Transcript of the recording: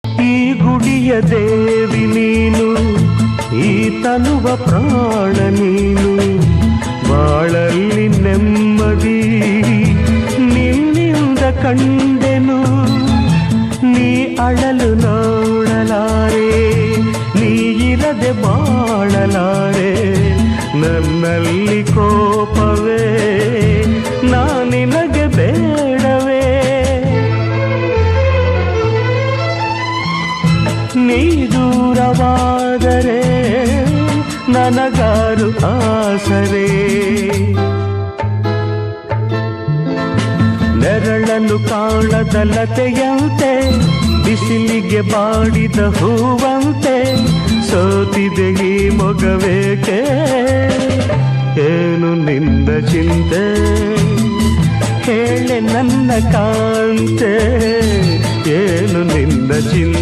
ಈ ಗುಡಿಯ ದೇವಿ ನೀನು, ಈ ತನುವ ಪ್ರಾಣ ನೀನು, ಬಾಳಲ್ಲಿ ನೆಮ್ಮದಿ ನಿನ್ನಿಂದ ಕಂಡೆನು. ನೀ ಅಳಲು ನೋಡಲಾರೆ, ನೀ ಇರದೆ ಬಾಳಲಾರೆ. ನನ್ನಲ್ಲಿ ಕೋಪವೇ ನಾನಿನಗೆ ಬೇಡವೇ. ನೀ ದೂರವಾದರೆ ನನಗಾರು ಆಸರೆ. ನೆರಳನ್ನು ಕಾಣದ ಲತೆಯಂತೆ, ಬಿಸಿಲಿಗೆ ಬಾಡಿದ ಹೂವಂತೆ, ಸೋತಿದೆ ಈ ಮೊಗವೇಕೆ. ಏನು ನಿನ್ನ ಚಿಂತೆ ಹೇಳೆ ನನ್ನ ಕಾಂತೆ, ಏನು ನಿನ್ನ ಚಿಂತೆ.